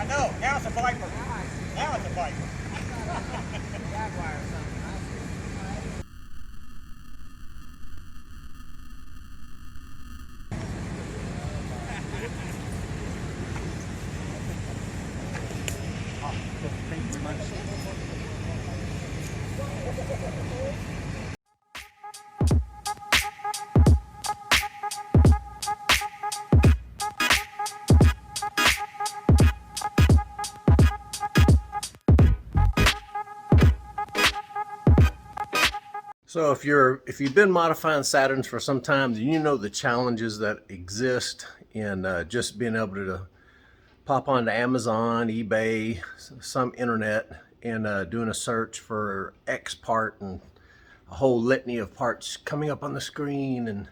No, now it's a Viper. Now it's a Viper. Jaguar or something. Thank you very much. So if you've been modifying Saturns for some time, then you know the challenges that exist in just being able to pop onto Amazon, eBay, some internet, and doing a search for X part and a whole litany of parts coming up on the screen, and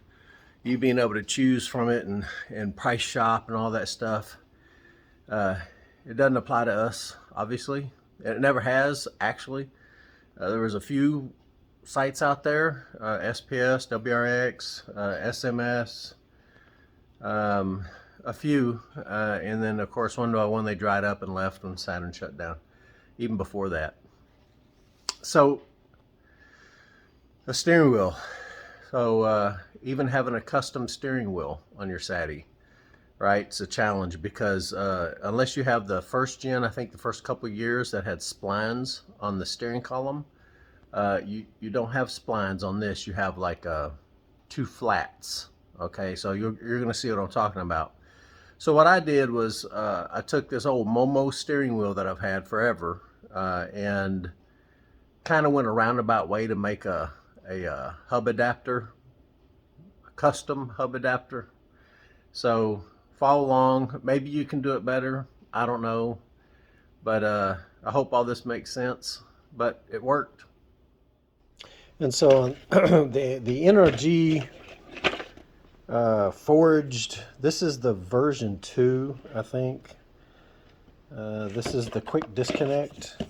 you being able to choose from it and price shop and all that stuff. It doesn't apply to us, obviously. It never has, actually. There was a few sites out there, SPS, WRX, SMS, a few, and then of course one by one they dried up and left when Saturn shut down, even before that. So a steering wheel. So even having a custom steering wheel on your Satty, right, it's a challenge because unless you have the first gen, I think the first couple of years that had splines on the steering column, you don't have splines on this. You have like two flats. Okay, so you're going to see what I'm talking about. So what I did was I took this old Momo steering wheel that I've had forever and kind of went a roundabout way to make a hub adapter, a custom hub adapter. So follow along. Maybe you can do it better. I don't know. But I hope all this makes sense. But it worked. And so the NRG forged, this is the version 2, I think. This is the quick disconnect.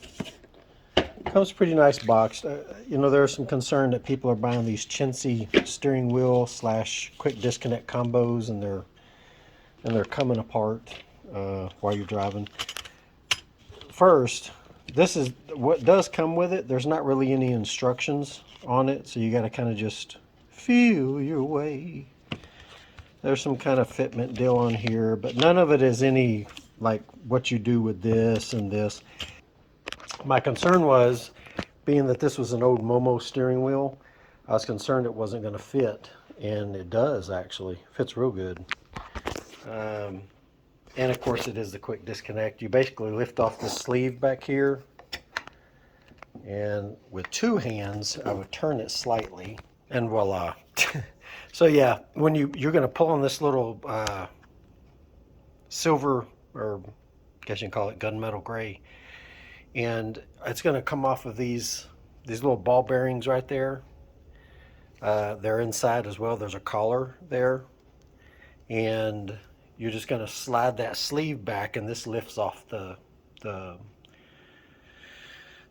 Comes pretty nice boxed. You know, there's some concern that people are buying these chintzy steering wheel / quick disconnect combos, and they're coming apart while you're driving. First, this is what does come with it. There's not really any instructions on it, so you got to kind of just feel your way. There's some kind of fitment deal on here, but none of it is any like what you do with this and this. My concern was, being that this was an old Momo steering wheel, I was concerned it wasn't going to fit, and it does actually. Fits real good. And of course it is the quick disconnect. You basically lift off the sleeve back here, and with two hands I would turn it slightly, and voila. So yeah, when you're going to pull on this little silver, or I guess you can call it gunmetal gray, and it's going to come off of these little ball bearings right there. They're inside as well. There's a collar there, and you're just going to slide that sleeve back, and this lifts off the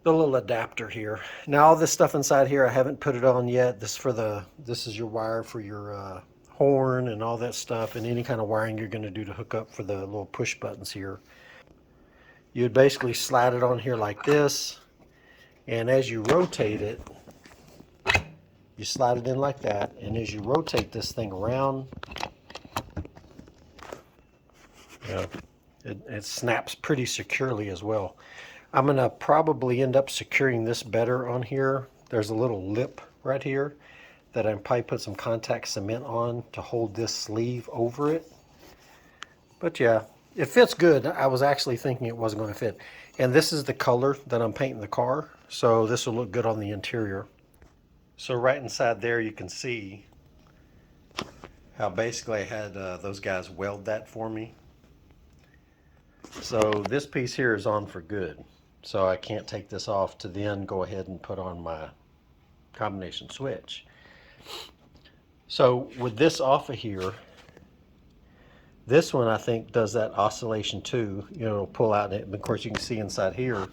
little adapter here. Now all this stuff inside here, I haven't put it on yet. This is your wire for your horn and all that stuff, and any kind of wiring you're going to do to hook up for the little push buttons here. You'd basically slide it on here like this, and as you rotate it, you slide it in like that, and as you rotate this thing around, it snaps pretty securely as well. I'm going to probably end up securing this better on here. There's a little lip right here that I probably put some contact cement on to hold this sleeve over it. But yeah, it fits good. I was actually thinking it wasn't going to fit. And this is the color that I'm painting the car, so this will look good on the interior. So right inside there you can see how basically I had those guys weld that for me. So this piece here is on for good. So I can't take this off to then go ahead and put on my combination switch. So with this off of here, this one I think does that oscillation too. You know, it'll pull out, and of course you can see inside here,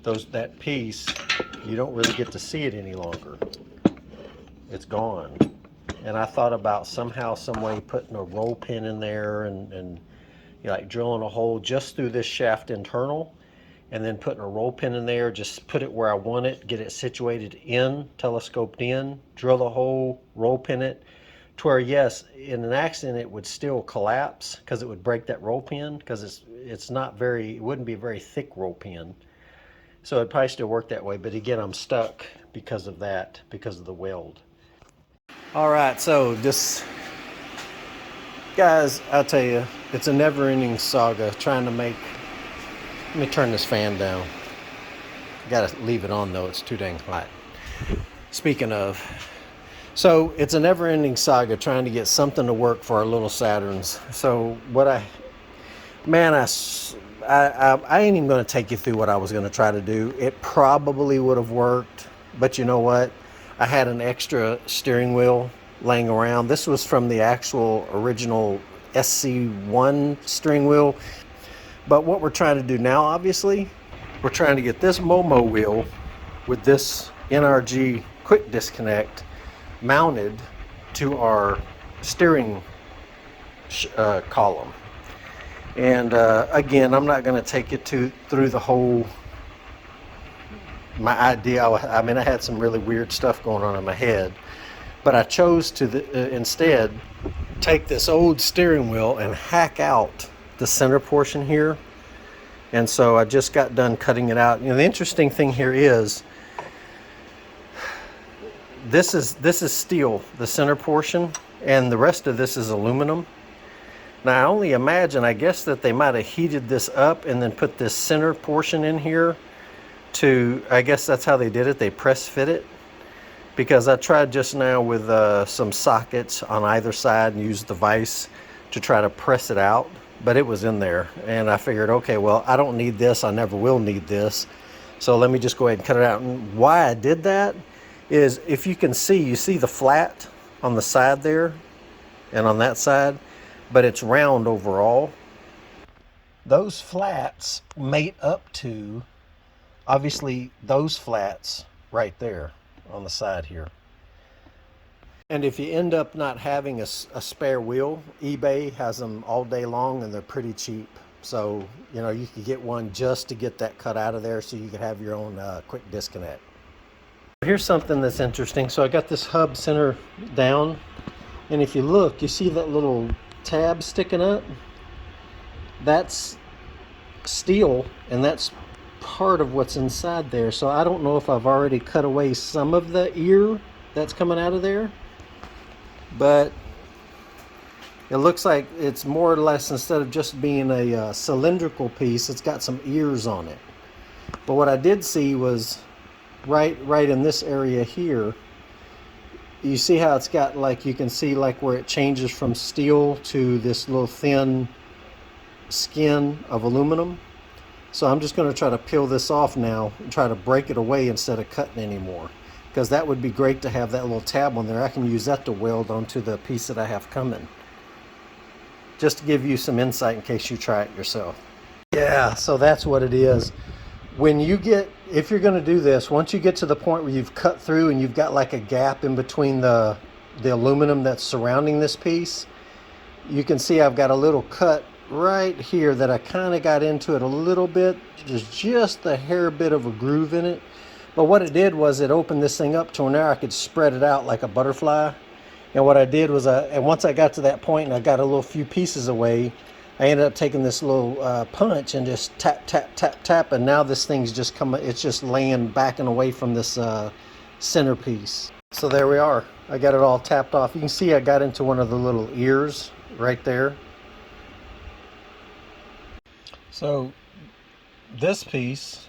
that piece, you don't really get to see it any longer. It's gone. And I thought about somehow, some way putting a roll pin in there and like drilling a hole just through this shaft internal, and then putting a roll pin in there, just put it where I want it, get it situated in, telescoped in, drill the hole, roll pin it, to where, yes, in an accident it would still collapse because it would break that roll pin, because it's not very, it wouldn't be a very thick roll pin. So it'd probably still work that way, but again, I'm stuck because of that, because of the weld. All right, so just, guys, I'll tell you, it's a never-ending saga trying to make, let me turn this fan down. Gotta leave it on though, it's too dang hot. Speaking of, so it's a never-ending saga trying to get something to work for our little Saturns. So what I ain't even gonna take you through what I was gonna try to do. It probably would have worked, but you know what? I had an extra steering wheel laying around. This was from the actual original SC1 steering wheel. But what we're trying to do now, obviously, we're trying to get this Momo wheel with this NRG quick disconnect mounted to our steering column. And again, I'm not going to take you through the whole, my idea. I mean, I had some really weird stuff going on in my head, but I chose to instead take this old steering wheel and hack out the center portion here. And so I just got done cutting it out. You know, the interesting thing here is this is steel, the center portion, and the rest of this is aluminum. Now I only imagine, I guess, that they might have heated this up and then put this center portion in here to, I guess that's how they did it, they press fit it. Because I tried just now with some sockets on either side and used the vise to try to press it out, but it was in there. And I figured, okay, well, I don't need this, I never will need this, so let me just go ahead and cut it out. And why I did that is, if you can see, you see the flat on the side there and on that side, but it's round overall. Those flats mate up to, obviously, those flats right there on the side here. And if you end up not having a spare wheel, eBay has them all day long and they're pretty cheap. So, you know, you could get one just to get that cut out of there so you could have your own quick disconnect. Here's something that's interesting. So I got this hub center down, and if you look, you see that little tab sticking up? That's steel, and that's part of what's inside there. So I don't know if I've already cut away some of the ear that's coming out of there, but it looks like it's more or less, instead of just being a cylindrical piece, it's got some ears on it. But what I did see was right in this area here, you see how it's got, like, you can see like where it changes from steel to this little thin skin of aluminum. So I'm just going to try to peel this off now and try to break it away instead of cutting anymore, because that would be great to have that little tab on there. I can use that to weld onto the piece that I have coming, just to give you some insight in case you try it yourself. Yeah, so that's what it is. When you get, if you're going to do this, once you get to the point where you've cut through and you've got like a gap in between the aluminum that's surrounding this piece, you can see I've got a little cut right here that I kind of got into it a little bit. There's just a hair bit of a groove in it. But what it did was it opened this thing up to where now I could spread it out like a butterfly. And what I did was, and once I got to that point and I got a little few pieces away, I ended up taking this little punch and just tap, tap, tap, tap, and now this thing's just coming, it's just laying back and away from this centerpiece. So there we are. I got it all tapped off. You can see I got into one of the little ears right there. So this piece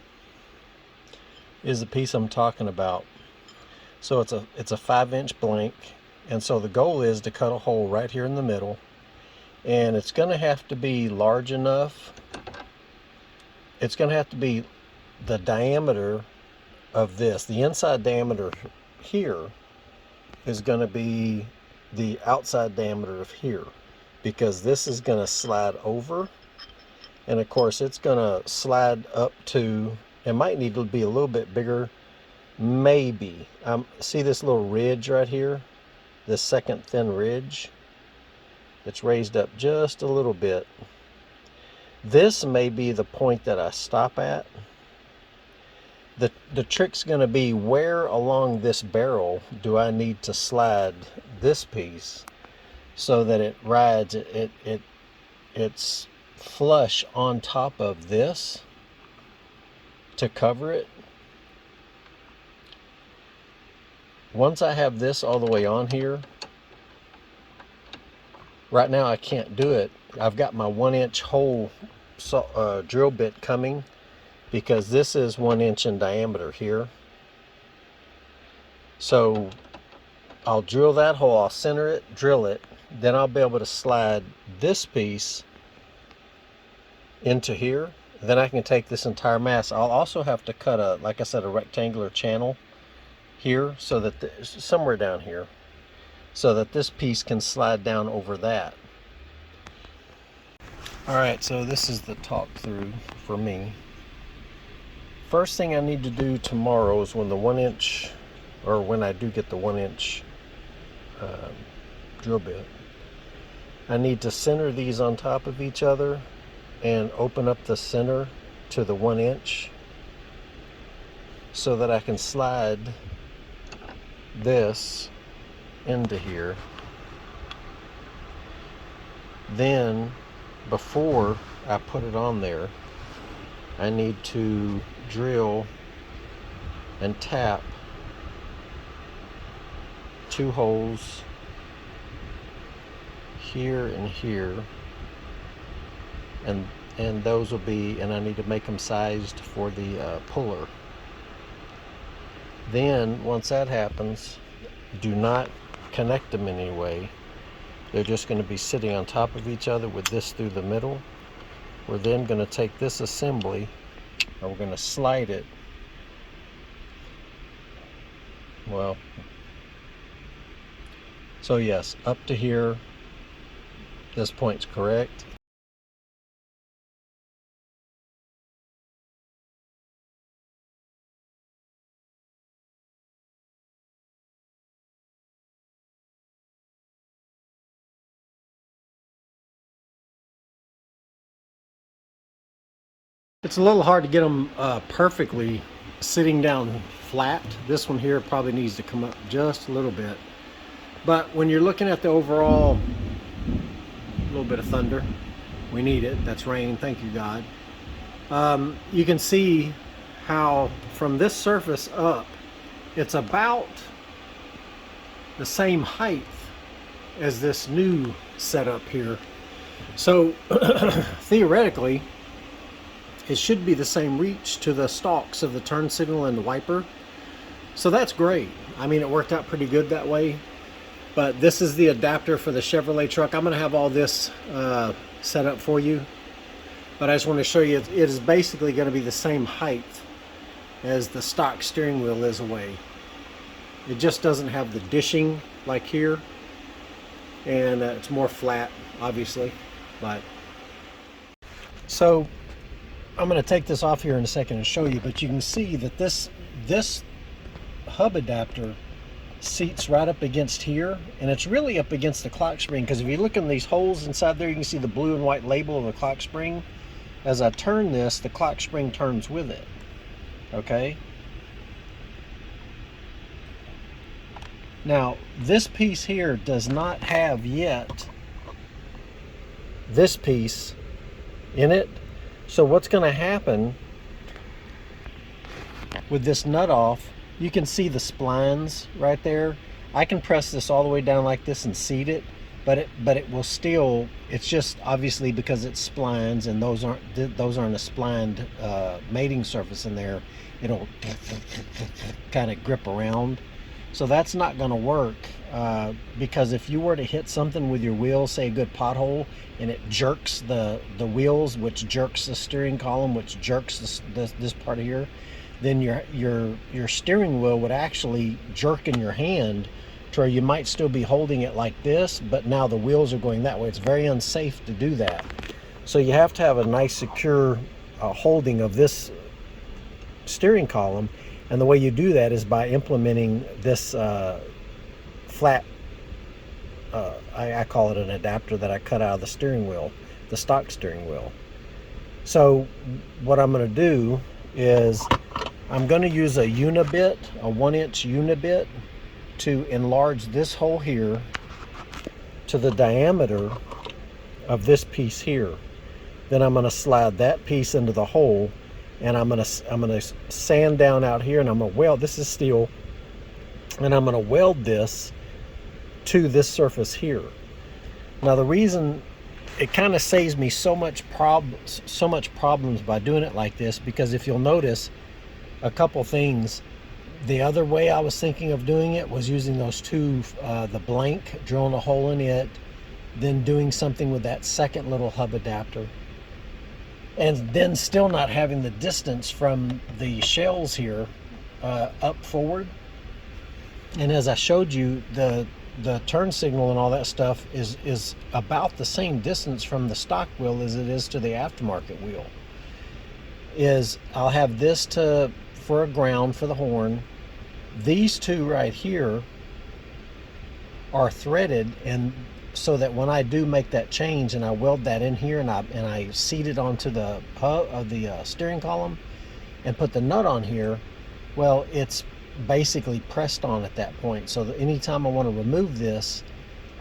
is the piece I'm talking about. So it's a 5-inch blank, and so the goal is to cut a hole right here in the middle. And it's going to have to be large enough. It's going to have to be the diameter of this. The inside diameter here is going to be the outside diameter of here, because this is going to slide over. And of course, it's going to slide up to, it might need to be a little bit bigger. Maybe. See this little ridge right here? This second thin ridge? It's raised up just a little bit. This may be the point that I stop at. The trick's going to be, where along this barrel do I need to slide this piece so that it rides, it's flush on top of this to cover it. Once I have this all the way on here, right now I can't do it. I've got my 1-inch hole drill bit coming, because this is 1 inch in diameter here. So I'll drill that hole, I'll center it, drill it, then I'll be able to slide this piece into here. Then I can take this entire mass. I'll also have to cut like I said, a rectangular channel here, so that somewhere down here, so that this piece can slide down over that. All right, so this is the talk through for me. First thing I need to do tomorrow is when the 1-inch, or when I do get the 1-inch drill bit, I need to center these on top of each other and open up the center to the 1 inch so that I can slide this into here. Then, before I put it on there, I need to drill and tap 2 holes here and here, and those will be, and I need to make them sized for the puller. Then once that happens, do not connect them in any way. They're just going to be sitting on top of each other with this through the middle. We're then going to take this assembly, and we're going to slide it, well, so yes, up to here. This point's correct. It's a little hard to get them perfectly sitting down flat. This one here probably needs to come up just a little bit. But when you're looking at the overall, a little bit of thunder, we need it, that's rain, thank you God. You can see how from this surface up, it's about the same height as this new setup here. So theoretically, it should be the same reach to the stalks of the turn signal and the wiper. So that's great. I mean, it worked out pretty good that way. But this is the adapter for the Chevrolet truck. I'm going to have all this set up for you. But I just want to show you, it is basically going to be the same height as the stock steering wheel is away. It just doesn't have the dishing like here. And it's more flat, obviously. But so I'm going to take this off here in a second and show you, but you can see that this hub adapter seats right up against here, and it's really up against the clock spring, because if you look in these holes inside there, you can see the blue and white label of the clock spring. As I turn this, the clock spring turns with it. Okay? Now, this piece here does not have yet this piece in it. So what's going to happen with this nut off, you can see the splines right there. I can press this all the way down like this and seat it, but it will still, it's just obviously because it's splines, and those aren't a splined mating surface in there, it'll kind of grip around. So that's not going to work, because if you were to hit something with your wheel, say a good pothole, and it jerks the wheels, which jerks the steering column, which jerks this part of here, then your steering wheel would actually jerk in your hand to where you might still be holding it like this, but now the wheels are going that way. It's very unsafe to do that. So you have to have a nice secure holding of this steering column. And the way you do that is by implementing this flat, I call it an adapter that I cut out of the steering wheel, the stock steering wheel. So what I'm going to do is I'm going to use a unibit, a 1-inch unibit, to enlarge this hole here to the diameter of this piece here. Then I'm going to slide that piece into the hole, and I'm going to sand down out here, and I'm going to weld. This is steel, and I'm going to weld this to this surface here. Now the reason it kind of saves me so much problems by doing it like this, because if you'll notice a couple things, the other way I was thinking of doing it was using those two, the blank, drilling a hole in it, then doing something with that second little hub adapter, and then still not having the distance from the shells here up forward. And as I showed you, the turn signal and all that stuff is about the same distance from the stock wheel as it is to the aftermarket wheel. I'll have this for a ground for the horn. These two right here are threaded, and so that when I do make that change and I weld that in here and I seat it onto the hub of the steering column and put the nut on here, well, it's basically pressed on at that point. So that anytime I want to remove this,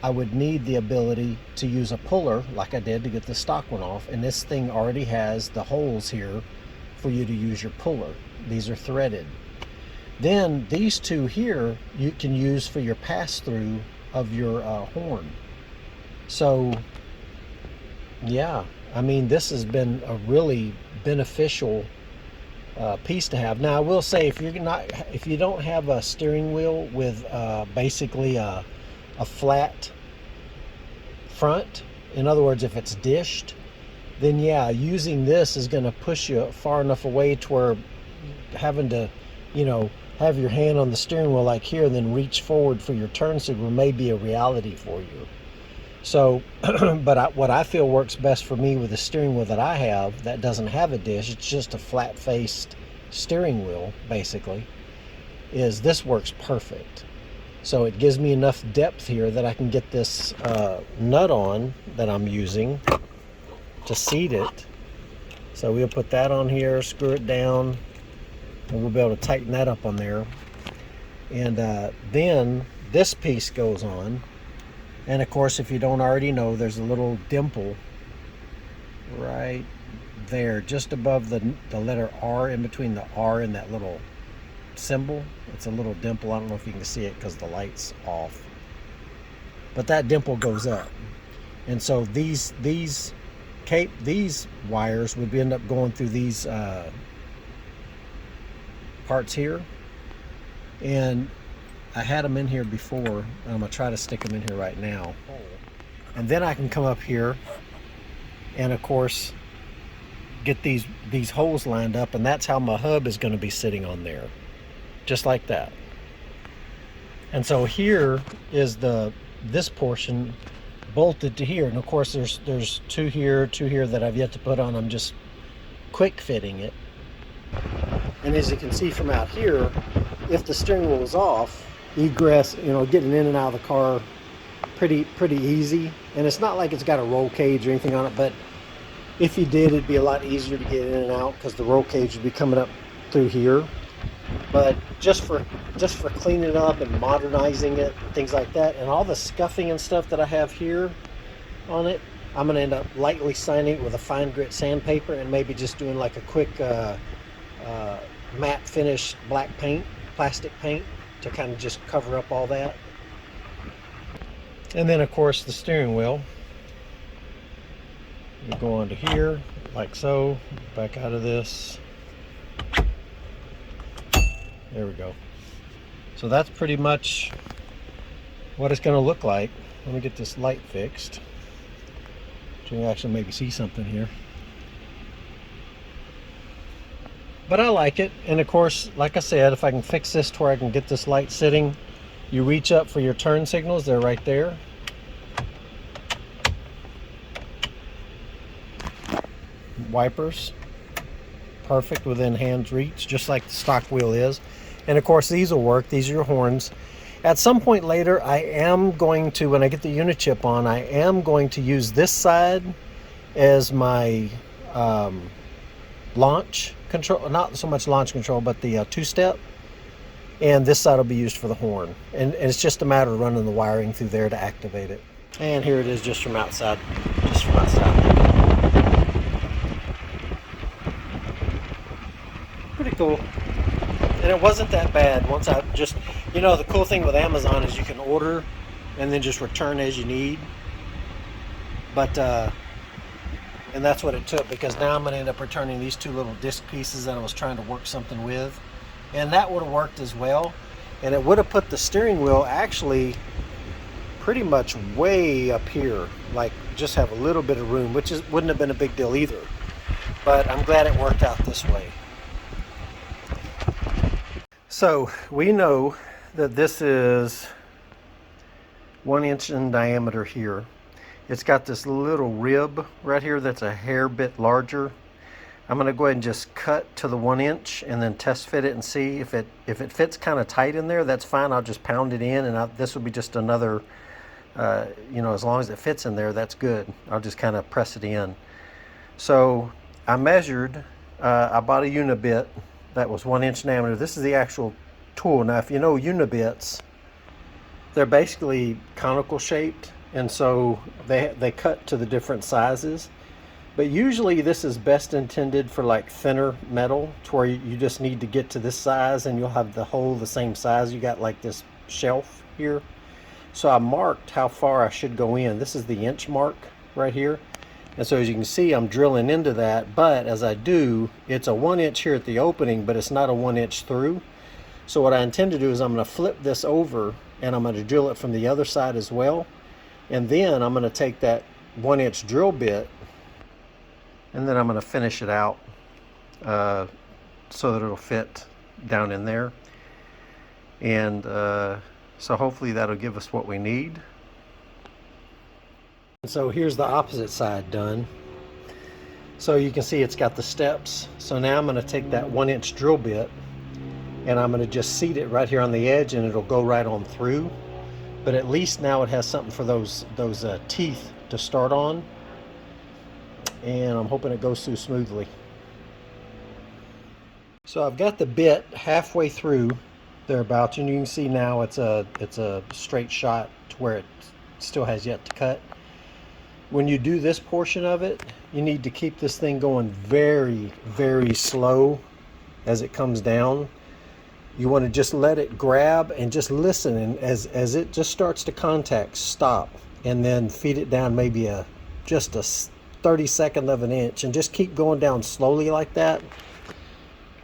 I would need the ability to use a puller like I did to get the stock one off, and this thing already has the holes here for you to use your puller. These are threaded. Then these two here you can use for your pass-through of your horn. So yeah, I mean, this has been a really beneficial piece to have. Now I will say, if you don't have a steering wheel with basically a flat front, in other words, if it's dished, then yeah, using this is going to push you far enough away to where having to, have your hand on the steering wheel like here and then reach forward for your turn signal may be a reality for you. So, but what I feel works best for me with the steering wheel that I have that doesn't have a dish, it's just a flat-faced steering wheel, basically, is this works perfect. So it gives me enough depth here that I can get this nut on that I'm using to seat it. So we'll put that on here, screw it down, and we'll be able to tighten that up on there. And then this piece goes on. And of course, if you don't already know, there's a little dimple right there, just above the letter R, in between the R and that little symbol. It's a little dimple. I don't know if you can see it because the light's off. But that dimple goes up. And so these wires would end up going through these parts here. And I had them in here before, and I'm going to try to stick them in here right now. And then I can come up here and, of course, get these holes lined up, and that's how my hub is going to be sitting on there, just like that. And so here is this portion bolted to here, and of course there's two here that I've yet to put on. I'm just quick fitting it. And as you can see from out here, if the steering wheel is off, egress, getting in and out of the car pretty easy. And it's not like it's got a roll cage or anything on it, but if you did, it'd be a lot easier to get in and out because the roll cage would be coming up through here. But just for cleaning it up and modernizing it, things like that, and all the scuffing and stuff that I have here on it, I'm going to end up lightly sanding it with a fine grit sandpaper and maybe just doing like a quick matte finish black paint, plastic paint, to kind of just cover up all that. And then of course the steering wheel, you go onto here like so, back out of this, there we go. So that's pretty much what it's going to look like. Let me get this light fixed so you can actually maybe see something here. But I like it. And of course, like I said, if I can fix this to where I can get this light sitting, you reach up for your turn signals, they're right there. Wipers, perfect within hand's reach, just like the stock wheel is. And of course these will work, these are your horns. At some point later, I am going to, when I get the unit chip on, I am going to use this side as my launch control, not so much launch control, but the two-step. And this side will be used for the horn. And it's just a matter of running the wiring through there to activate it. And here it is just from outside. Just from outside. Pretty cool. And it wasn't that bad once I just, you know, the cool thing with Amazon is you can order and then just return as you need. But, and that's what it took, because now I'm going to end up returning these two little disc pieces that I was trying to work something with. And that would have worked as well. And it would have put the steering wheel actually pretty much way up here. Like just have a little bit of room, which wouldn't have been a big deal either. But I'm glad it worked out this way. So we know that this is 1 inch in diameter here. It's got this little rib right here that's a hair bit larger. I'm going to go ahead and just cut to the 1 inch and then test fit it and see if it fits kind of tight in there. That's fine. I'll just pound it in, and this will be just another, you know, as long as it fits in there, that's good. I'll just kind of press it in. So I measured, I bought a unibit that was 1 inch diameter. This is the actual tool. Now, if you know unibits, they're basically conical shaped, and so they cut to the different sizes. But usually this is best intended for like thinner metal, to where you just need to get to this size and you'll have the hole the same size. You got like this shelf here. So I marked how far I should go in. This is the inch mark right here. And so as you can see, I'm drilling into that, but as I do, it's a 1 inch here at the opening, but it's not a 1 inch through. So what I intend to do is I'm going to flip this over and I'm going to drill it from the other side as well. And then I'm going to take that 1 inch drill bit, and then I'm going to finish it out so that it'll fit down in there. And so hopefully that'll give us what we need. So here's the opposite side done. So you can see it's got the steps. So now I'm going to take that 1 inch drill bit and I'm going to just seat it right here on the edge, and it'll go right on through. But at least now it has something for those teeth to start on. And I'm hoping it goes through smoothly. So I've got the bit halfway through thereabouts, and you can see now it's a straight shot to where it still has yet to cut. When you do this portion of it, you need to keep this thing going very, very slow as it comes down. You want to just let it grab and just listen, and as it just starts to contact, stop, and then feed it down maybe just a 32nd of an inch, and just keep going down slowly like that.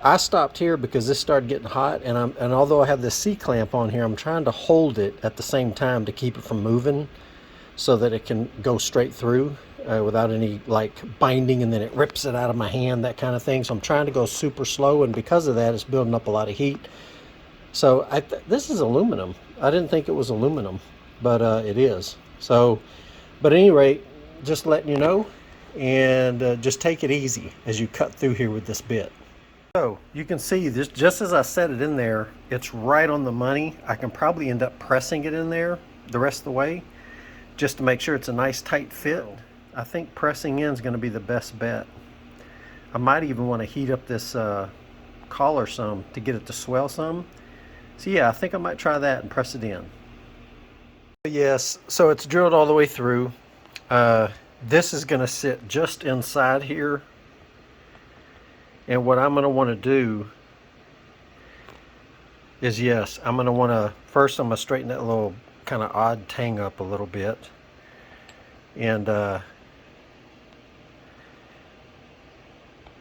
I stopped here because this started getting hot, and although I have this C-clamp on here, I'm trying to hold it at the same time to keep it from moving so that it can go straight through without any like binding, and then it rips it out of my hand, that kind of thing. So I'm trying to go super slow, and because of that, it's building up a lot of heat. So this is aluminum. I didn't think it was aluminum, but it is. So, but at any rate, just letting you know. And just take it easy as you cut through here with this bit. So you can see this, just as I set it in there, it's right on the money. I can probably end up pressing it in there the rest of the way just to make sure it's a nice tight fit. I think pressing in is going to be the best bet. I might even want to heat up this collar some to get it to swell some. So yeah, I think I might try that and press it in. Yes, so it's drilled all the way through. This is going to sit just inside here, and what I'm going to want to do is, yes, I'm going to want to, first I'm going to straighten that little kind of odd tang up a little bit, and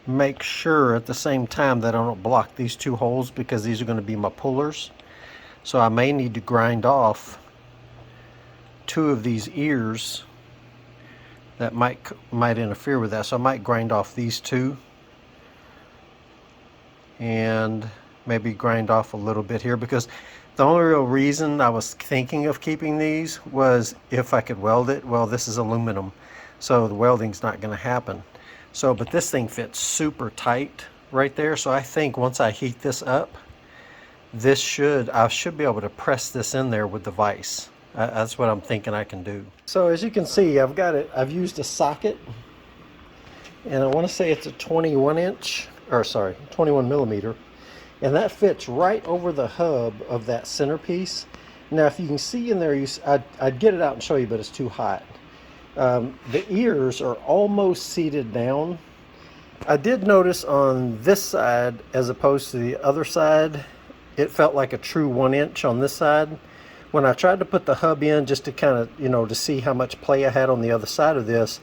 make sure at the same time that I don't block these two holes, because these are going to be my pullers. So I may need to grind off 2 of these ears that might interfere with that. So I might grind off these 2 and maybe grind off a little bit here, because the only real reason I was thinking of keeping these was if I could weld it. Well, this is aluminum, so the welding's not going to happen. So, but this thing fits super tight right there. So I think once I heat this up, I should be able to press this in there with the vise. That's what I'm thinking I can do. So as you can see, I've used a socket, and I want to say it's a 21 inch, or sorry, 21 millimeter, and that fits right over the hub of that centerpiece. Now, if you can see in there, I'd get it out and show you, but it's too hot. The ears are almost seated down. I did notice on this side, as opposed to the other side, it felt like a true 1 inch on this side. When I tried to put the hub in just to kind of, you know, to see how much play I had on the other side of this,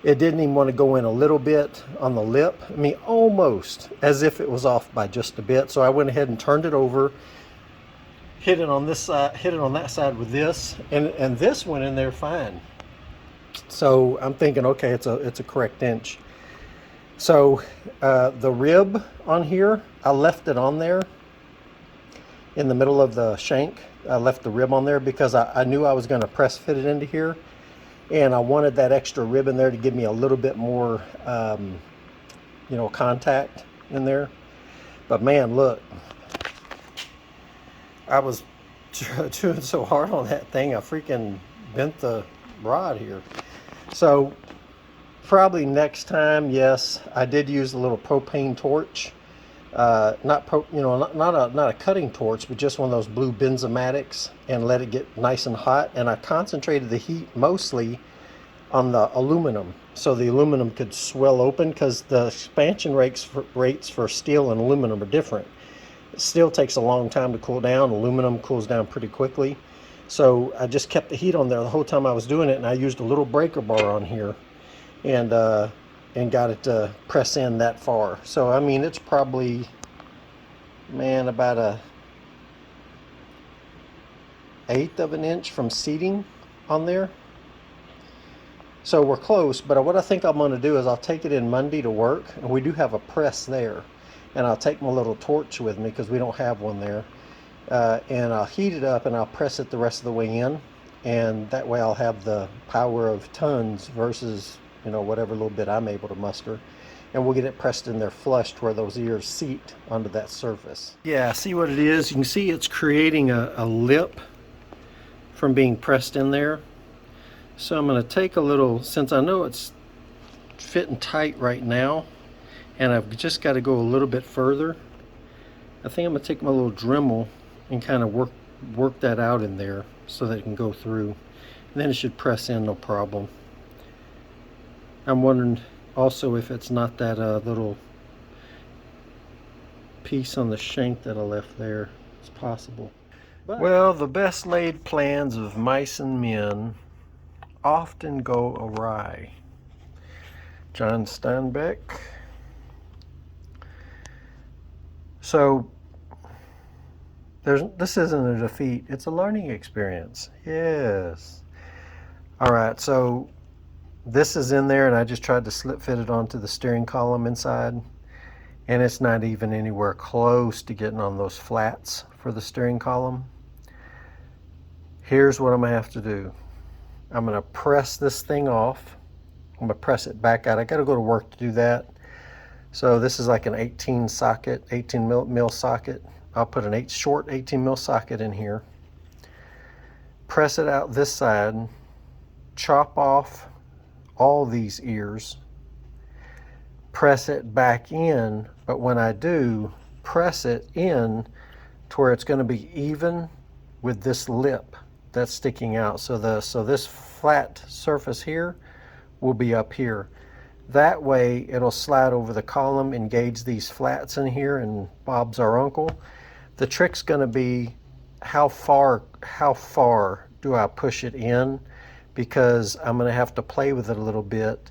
it didn't even want to go in a little bit on the lip. I mean, almost as if it was off by just a bit. So I went ahead and turned it over, hit it on this side, hit it on that side with this, and this went in there fine. So I'm thinking, okay, it's a correct inch. So the rib on here, I left it on there in the middle of the shank. I left the rib on there because I knew I was going to press fit it into here, and I wanted that extra rib in there to give me a little bit more, you know, contact in there. But man, look, I was doing so hard on that thing, I freaking bent the rod here. So probably next time, yes, I did use a little propane torch. Not a cutting torch, but just one of those blue benzomatics, and let it get nice and hot. And I concentrated the heat mostly on the aluminum, so the aluminum could swell open, because the expansion rates for steel and aluminum are different. Steel takes a long time to cool down. Aluminum cools down pretty quickly. So I just kept the heat on there the whole time I was doing it, and I used a little breaker bar on here, and got it to press in that far. So I mean, it's probably, man, about a 1/8 of an inch from seating on there. So we're close. But what I think I'm going to do is I'll take it in Monday to work, and we do have a press there, and I'll take my little torch with me because we don't have one there, and I'll heat it up and I'll press it the rest of the way in, and that way I'll have the power of tons versus, you know, whatever little bit I'm able to muster, and we'll get it pressed in there flush to where those ears seat onto that surface. Yeah, see what it is? You can see it's creating a lip from being pressed in there. So I'm going to take a little, since I know it's fitting tight right now, and I've just got to go a little bit further, I think I'm going to take my little Dremel and kind of work that out in there so that it can go through. And then it should press in no problem. I'm wondering also if it's not that little piece on the shank that I left there. It's possible. But, well, the best laid plans of mice and men often go awry. John Steinbeck. So this isn't a defeat, it's a learning experience. Yes. All right, so this is in there, and I just tried to slip fit it onto the steering column inside, and it's not even anywhere close to getting on those flats for the steering column. Here's what I'm gonna have to do. I'm gonna press this thing off. I'm gonna press it back out. I gotta go to work to do that. So this is like an 18 mil socket. I'll put an short 18 mil socket in here. Press it out this side. Chop off all these ears. Press it back in, but when I do, press it in to where it's gonna be even with this lip that's sticking out. So this flat surface here will be up here. That way it'll slide over the column, engage these flats in here, and Bob's our uncle. The trick's gonna be how far do I push it in, because I'm gonna have to play with it a little bit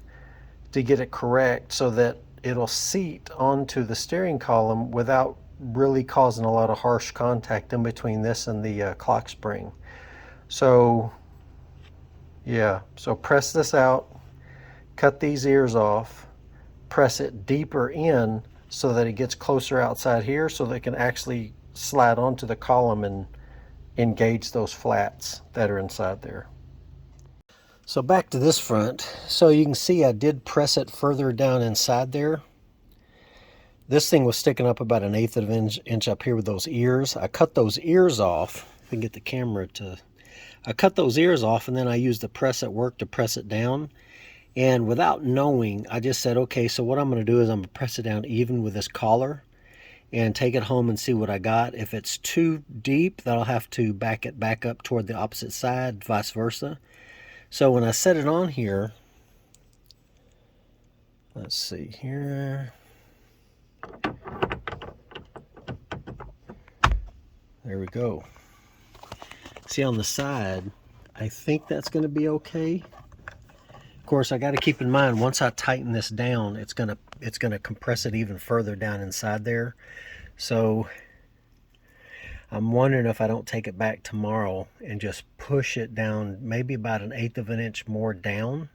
to get it correct so that it'll seat onto the steering column without really causing a lot of harsh contact in between this and the clock spring. So yeah, so press this out, cut these ears off, press it deeper in so that it gets closer outside here so that it can actually slide onto the column and engage those flats that are inside there. So back to this front. So you can see I did press it further down inside there. This thing was sticking up about an 1/8 of an inch up here with those ears. I cut those ears off. If I can get the camera to... I cut those ears off, and then I used the press at work to press it down. And without knowing, I just said, okay, so what I'm going to do is I'm going to press it down even with this collar and take it home and see what I got. If it's too deep, then I'll have to back it back up toward the opposite side, vice versa. So when I set it on here, let's see here. There we go. See on the side, I think that's going to be okay. Of course, I got to keep in mind, once I tighten this down, it's gonna compress it even further down inside there. So I'm wondering if I don't take it back tomorrow and just push it down maybe about 1/8 of an inch more down.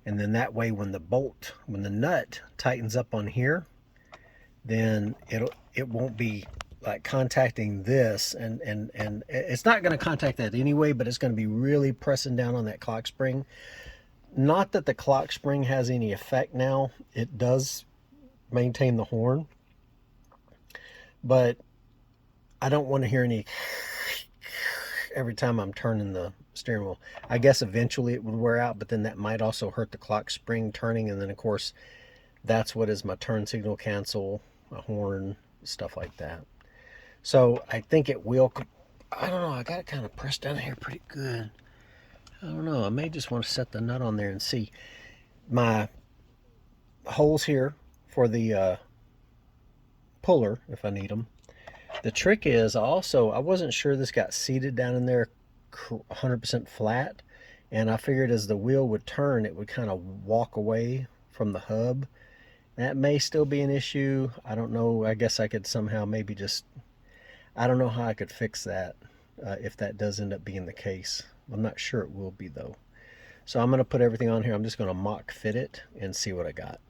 And then that way when the nut tightens up on here, then it won't be like contacting this, and it's not going to contact that anyway, but it's going to be really pressing down on that clock spring. Not that the clock spring has any effect now. It does maintain the horn, but I don't want to hear any every time I'm turning the steering wheel. I guess eventually it would wear out, but then that might also hurt the clock spring turning, and then of course that's what is my turn signal cancel, a horn, stuff like that. So I think it will. I don't know, I got it kind of pressed down here pretty good. I don't know, I may just want to set the nut on there and see. My holes here for the puller if I need them. The trick is I wasn't sure this got seated down in there 100% flat, and I figured as the wheel would turn, it would kind of walk away from the hub. That may still be an issue. I don't know. I guess I could somehow maybe just, I don't know how I could fix that if that does end up being the case. I'm not sure it will be though. So I'm going to put everything on here. I'm just going to mock fit it and see what I got.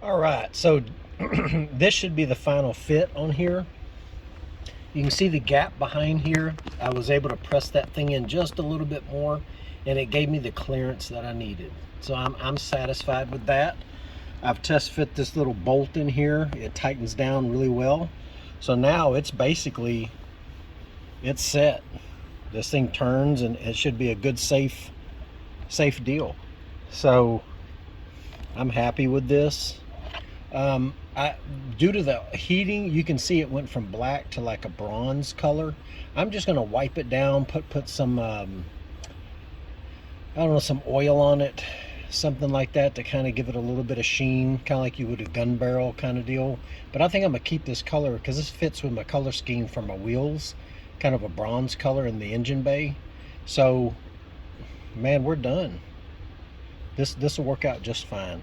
All right, so this should be the final fit on here. You can see the gap behind here. I was able to press that thing in just a little bit more, and it gave me the clearance that I needed. So I'm satisfied with that. I've test fit this little bolt in here. It tightens down really well. So now it's basically, it's set. This thing turns, and it should be a good, safe deal. So I'm happy with this. Due to the heating, you can see it went from black to like a bronze color. I'm just going to wipe it down, put some, I don't know, some oil on it, something like that to kind of give it a little bit of sheen, kind of like you would a gun barrel kind of deal. But I think I'm going to keep this color because this fits with my color scheme for my wheels, kind of a bronze color in the engine bay. So, man, we're done. This will work out just fine.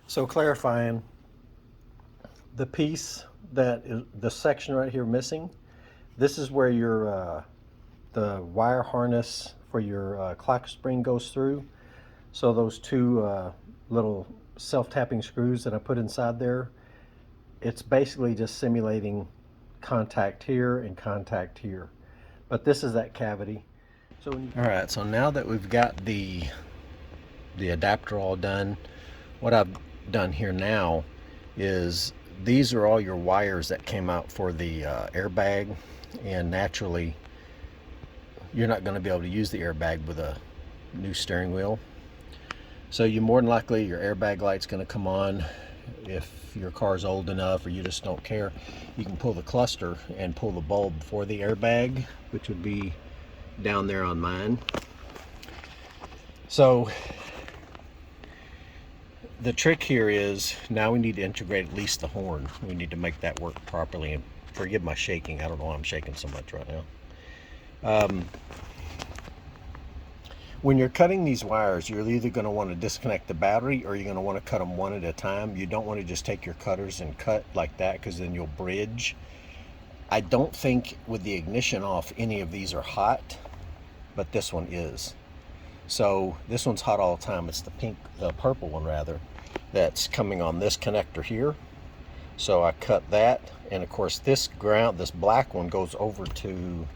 So clarifying, the piece that is the section right here missing, this is where your the wire harness for your clock spring goes through. So those two little self-tapping screws that I put inside there, it's basically just simulating contact here and contact here. But this is that cavity. So all right, so now that we've got the adapter all done, what I've done here now is these are all your wires that came out for the airbag, and naturally you're not going to be able to use the airbag with a new steering wheel. So you more than likely, your airbag light's going to come on. If your car's old enough or you just don't care, you can pull the cluster and pull the bulb for the airbag, which would be down there on mine. So the trick here is now we need to integrate at least the horn. We need to make that work properly. And forgive my shaking. I don't know why I'm shaking so much right now. When you're cutting these wires, you're either going to want to disconnect the battery or you're going to want to cut them one at a time. You don't want to just take your cutters and cut like that, because then you'll bridge. I don't think with the ignition off any of these are hot, but this one is. So this one's hot all the time. It's the purple one rather, that's coming on this connector here. So I cut that, and of course this black one goes over to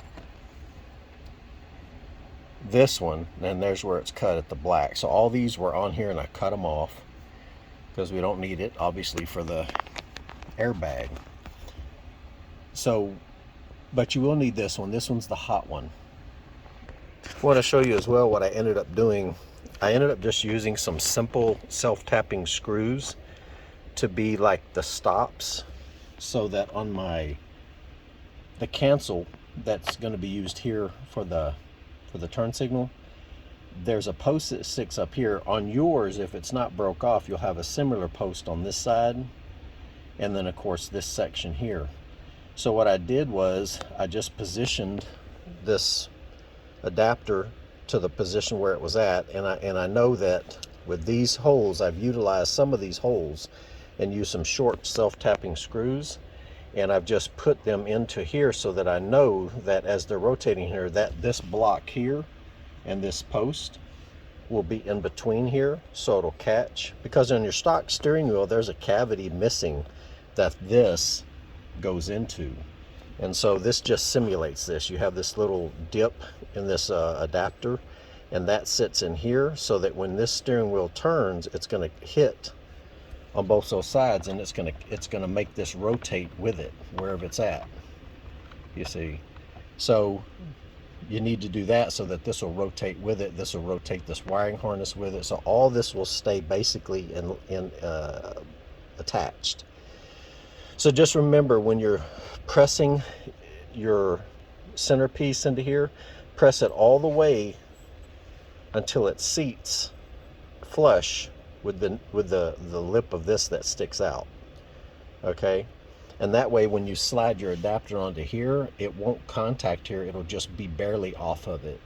this one, and there's where it's cut at the black. So all these were on here and I cut them off because we don't need it, obviously, for the airbag. So, but you will need this one. This one's the hot one. I want to show you as well what I ended up doing. I ended up just using some simple self-tapping screws to be like the stops, so that on the cancel that's going to be used here for the turn signal, there's a post that sticks up here. On yours, if it's not broke off, you'll have a similar post on this side, and then of course this section here. So what I did was I just positioned this adapter to the position where it was at, and I know that with these holes, I've utilized some of these holes and used some short self-tapping screws, and I've just put them into here so that I know that as they're rotating here, that this block here and this post will be in between here, so it'll catch. Because on your stock steering wheel, there's a cavity missing that this goes into, and so this just simulates this. You have this little dip in this adapter, and that sits in here so that when this steering wheel turns, it's going to hit on both those sides, and it's gonna make this rotate with it wherever it's at, you see. So you need to do that so that this will rotate with it. This will rotate this wiring harness with it, so all this will stay basically attached. So just remember, when you're pressing your centerpiece into here, press it all the way until it seats flush with the lip of this that sticks out, okay? And that way when you slide your adapter onto here, it won't contact here, it'll just be barely off of it,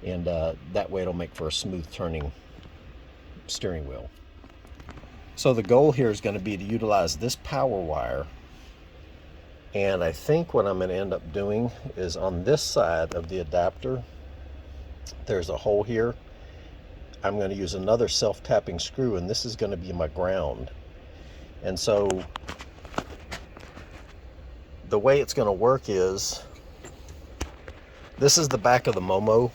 and that way it'll make for a smooth turning steering wheel. So the goal here is going to be to utilize this power wire, and I think what I'm going to end up doing is on this side of the adapter, there's a hole here. I'm going to use another self-tapping screw, and this is going to be my ground. And so the way it's going to work is, this is the back of the Momo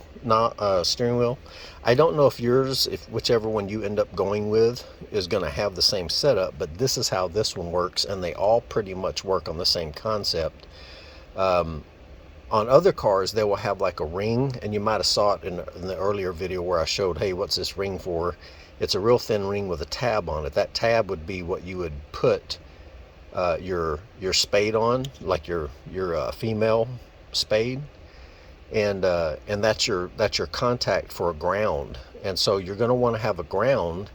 steering wheel. I don't know if yours, whichever one you end up going with, is going to have the same setup, but this is how this one works, and they all pretty much work on the same concept. On other cars, they will have like a ring, and you might have saw it in the earlier video where I showed, hey, what's this ring for? It's a real thin ring with a tab on it. That tab would be what you would put your spade on, like your female spade, and that's your contact for a ground. And so you're going to want to have a ground.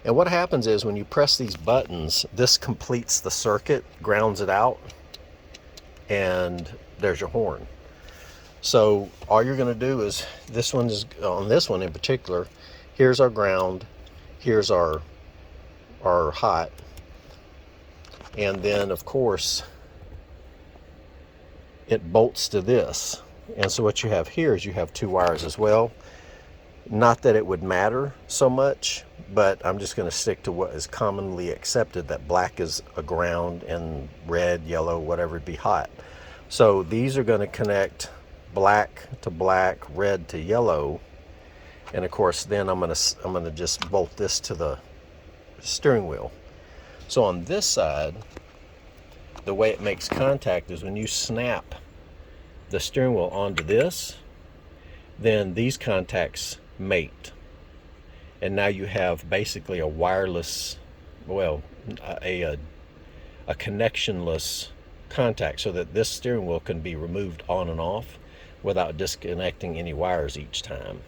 And what happens is when you press these buttons, this completes the circuit, grounds it out, and there's your horn. So all you're going to do is, on this one in particular, here's our ground, here's our hot, and then of course it bolts to this. And so what you have here is you have two wires as well. Not that it would matter so much, but I'm just going to stick to what is commonly accepted, that black is a ground and red, yellow, whatever, be hot. So these are going to connect black to black, red to yellow, and of course then I'm gonna just bolt this to the steering wheel. So on this side, the way it makes contact is when you snap the steering wheel onto this, then these contacts mate, and now you have basically a wireless, well, a connectionless contact, so that this steering wheel can be removed on and off without disconnecting any wires each time.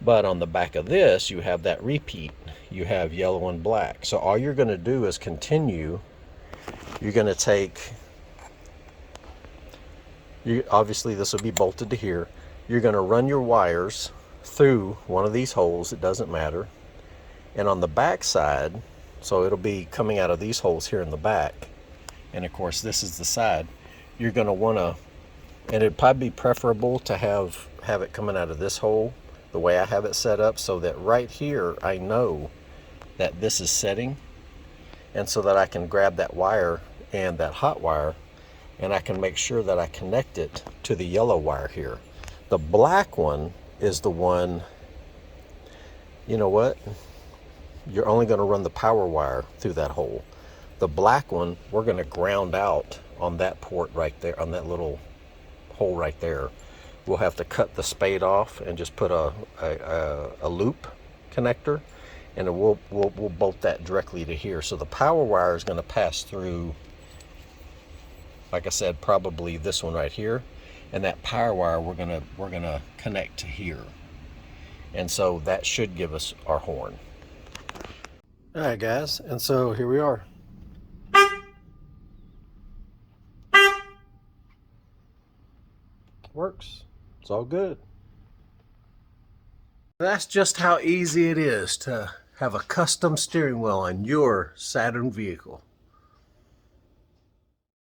But on the back of this, you have that repeat. You have yellow and black. So all you're going to do is continue. You're going to take, obviously this will be bolted to here. You're going to run your wires through one of these holes, it doesn't matter. And on the back side, so it'll be coming out of these holes here in the back, and of course this is the side, you're going to want to, and it'd probably be preferable to have it coming out of this hole the way I have it set up, so that right here I know that this is setting, and so that I can grab that wire and that hot wire, and I can make sure that I connect it to the yellow wire here. The black one is the one, you know what? You're only going to run the power wire through that hole. The black one, we're going to ground out on that port right there, on that little hole right there. We'll have to cut the spade off and just put a loop connector, and we'll bolt that directly to here. So the power wire is going to pass through, like I said, probably this one right here, and that power wire we're gonna connect to here, and so that should give us our horn. All right, guys, and so here we are. Works. It's all good. That's just how easy it is to have a custom steering wheel on your Saturn vehicle.